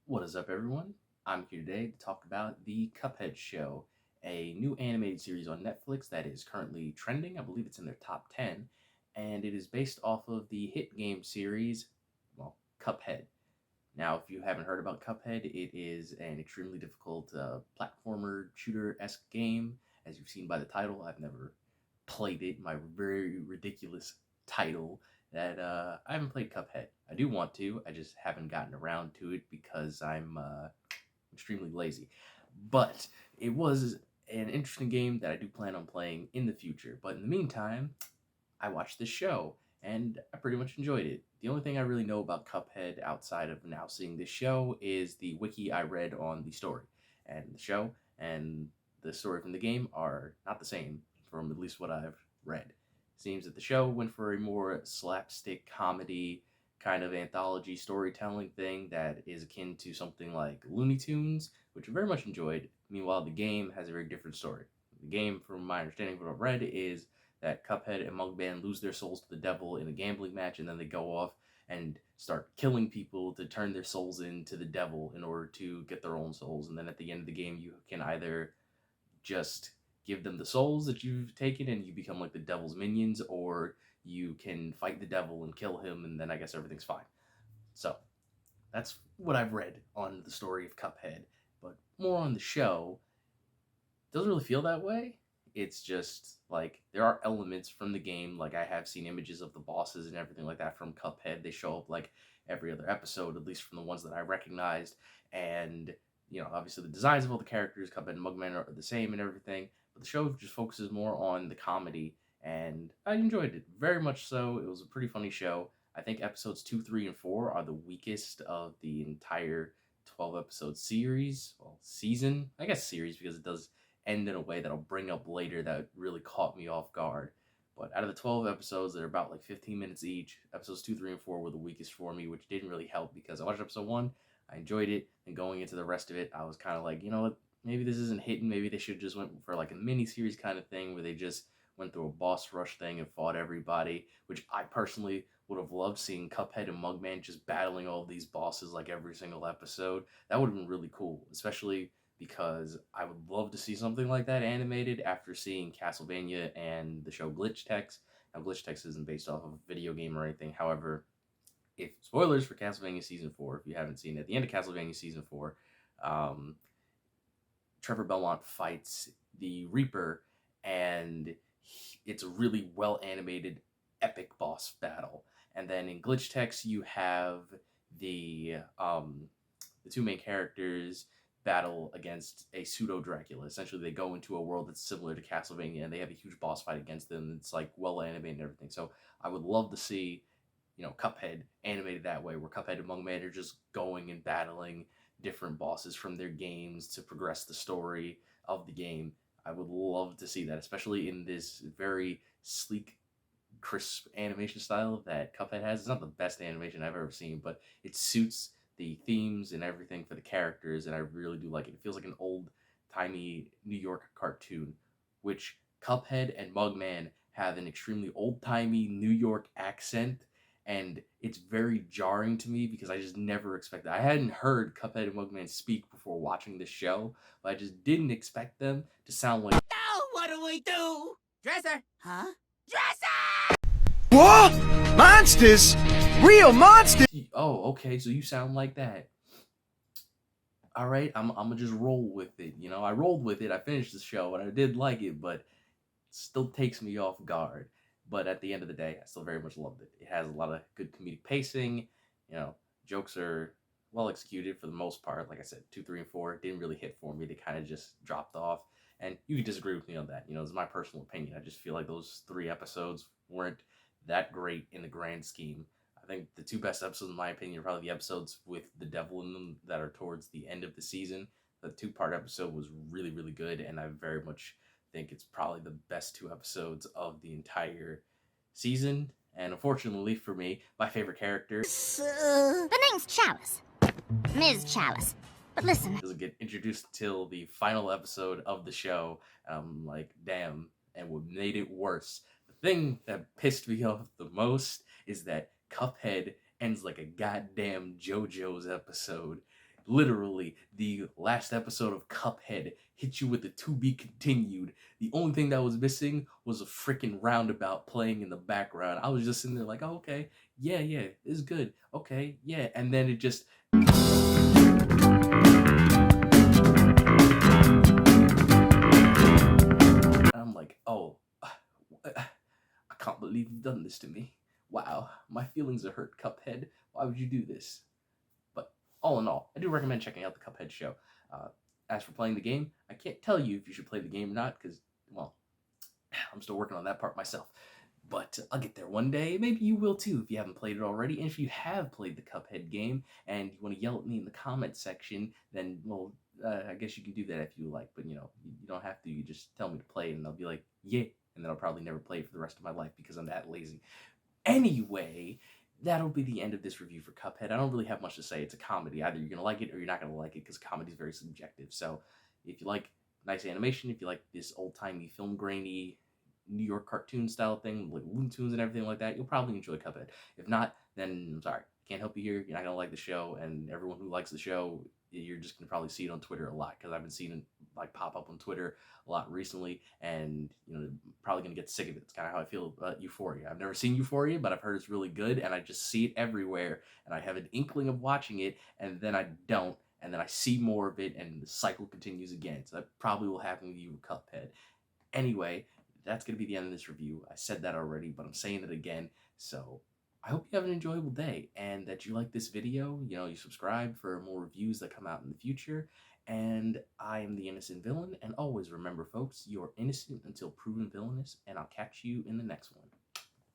What is up, everyone? I'm here today to talk about the Cuphead show, a new animated series on Netflix that is currently trending. I believe it's in their top 10, and it is based off of the hit game series, Cuphead. Now, if you haven't heard about Cuphead, it is an extremely difficult platformer shooter esque game. As you've seen by the title, I've never played it. My very ridiculous title that I haven't played Cuphead. I do want to. I just haven't gotten around to it because I'm extremely lazy. But it was an interesting game that I do plan on playing in the future. But in the meantime, I watched this show and I pretty much enjoyed it. The only thing I really know about Cuphead outside of now seeing this show is the wiki I read on the story. And the show and the story from the game are not the same, from at least what I've read. Seems that the show went for a more slapstick comedy kind of anthology storytelling thing that is akin to something like Looney Tunes, which I very much enjoyed. Meanwhile, the game has a very different story. The game, from my understanding of what I've read, is that Cuphead and Mugman lose their souls to the devil in a gambling match, and then they go off and start killing people to turn their souls into the devil in order to get their own souls. And then at the end of the game, you can either just give them the souls that you've taken and you become like the devil's minions, or you can fight the devil and kill him, and then I guess everything's fine. So that's what I've read on the story of Cuphead. But more on the show, doesn't really feel that way. It's just like there are elements from the game. Like I have seen images of the bosses and everything like that from Cuphead. They show up like every other episode, at least from the ones that I recognized. And obviously the designs of all the characters, Cuphead and Mugman, are the same and everything. But the show just focuses more on the comedy, and I enjoyed it very much. So it was a pretty funny show. I think episodes 2, 3, and 4 are the weakest of the entire 12 episode series. Well, season, I guess series, because it does end in a way that I'll bring up later that really caught me off guard. But out of the 12 episodes, they're about like 15 minutes each. Episodes 2, 3, and 4 were the weakest for me, which didn't really help because I watched episode 1, I enjoyed it, and going into the rest of it, I was kind of like, you know what, maybe this isn't hitting. Maybe they should just went for like a mini series kind of thing where they just went through a boss rush thing and fought everybody, which I personally would have loved seeing Cuphead and Mugman just battling all of these bosses like every single episode. That would have been really cool, especially because I would love to see something like that animated after seeing Castlevania and the show Glitch Text. Now, Glitch Text isn't based off of a video game or anything. However, if spoilers for Castlevania Season 4, if you haven't seen it, at the end of Castlevania Season 4, um, Trevor Belmont fights the Reaper, and it's a really well animated, epic boss battle. And then in Glitch Text, you have the two main characters battle against a pseudo Dracula. Essentially, they go into a world that's similar to Castlevania, and they have a huge boss fight against them. It's like well animated and everything. So I would love to see, Cuphead animated that way, where Cuphead and Mugman are just going and battling different bosses from their games to progress the story of the game. I would love to see that, especially in this very sleek, crisp animation style that Cuphead has. It's not the best animation I've ever seen, but it suits the themes and everything for the characters, and I really do like it. It feels like an old timey New York cartoon, which Cuphead and Mugman have an extremely old timey New York accent, and it's very jarring to me because I just never expected. I hadn't heard Cuphead and Mugman speak before watching the show, but I just didn't expect them to sound like. Now what do we do? Dresser! Huh? Dresser! What? Monsters? Real monsters? Oh, okay, so you sound like that. All right, I'm gonna just roll with it. I rolled with it. I finished the show and I did like it, but it still takes me off guard. But at the end of the day, I still very much loved it. It has a lot of good comedic pacing. Jokes are well executed for the most part. Like I said, 2, 3, and 4 didn't really hit for me. They kind of just dropped off. And you can disagree with me on that. It's my personal opinion. I just feel like those 3 episodes weren't that great in the grand scheme. I think the 2 best episodes, in my opinion, are probably the episodes with the devil in them that are towards the end of the season. The 2-part episode was really, really good, and I very much think it's probably the best 2 episodes of the entire season. And unfortunately for me, my favorite character The name's Chalice. Ms. Chalice. But listen. doesn't get introduced till the final episode of the show. I'm like, damn. And what made it worse, the thing that pissed me off the most is that Cuphead ends like a goddamn JoJo's episode. literally, the last episode of Cuphead hit you with the to be continued. The only thing that was missing was a freaking roundabout playing in the background. I was just sitting there like, oh, okay, yeah, it's good. Okay, yeah. And then it just. And I'm like, oh, I can't believe you've done this to me. Wow, my feelings are hurt, Cuphead. Why would you do this? But all in all, I do recommend checking out the Cuphead show. As for playing the game, I can't tell you if you should play the game or not, because, well, I'm still working on that part myself. But I'll get there one day. Maybe you will too if you haven't played it already. And if you have played the Cuphead game and you want to yell at me in the comment section, then, well, I guess you can do that if you like. But, you don't have to. You just tell me to play it, and I'll be like, yeah. And then I'll probably never play it for the rest of my life because I'm that lazy. Anyway, that'll be the end of this review for Cuphead. I don't really have much to say. It's a comedy. Either you're going to like it or you're not going to like it because comedy is very subjective. So if you like nice animation, if you like this old-timey, film-grainy, New York cartoon style thing, like Looney Tunes and everything like that, you'll probably enjoy Cuphead. If not, then I'm sorry. Can't help you here. You're not going to like the show, and everyone who likes the show, you're just going to probably see it on Twitter a lot because I've been seeing it like pop up on Twitter a lot recently, and probably gonna get sick of it. It's kind of how I feel about Euphoria. I've never seen Euphoria, but I've heard it's really good, and I just see it everywhere, and I have an inkling of watching it, and then I don't, and then I see more of it, and the cycle continues again. So that probably will happen with you with Cuphead. Anyway, that's gonna be the end of this review. I said that already, but I'm saying it again. So I hope you have an enjoyable day and that you like this video. You subscribe for more reviews that come out in the future. And I am the innocent villain. And always remember, folks, you're innocent until proven villainous. And I'll catch you in the next one.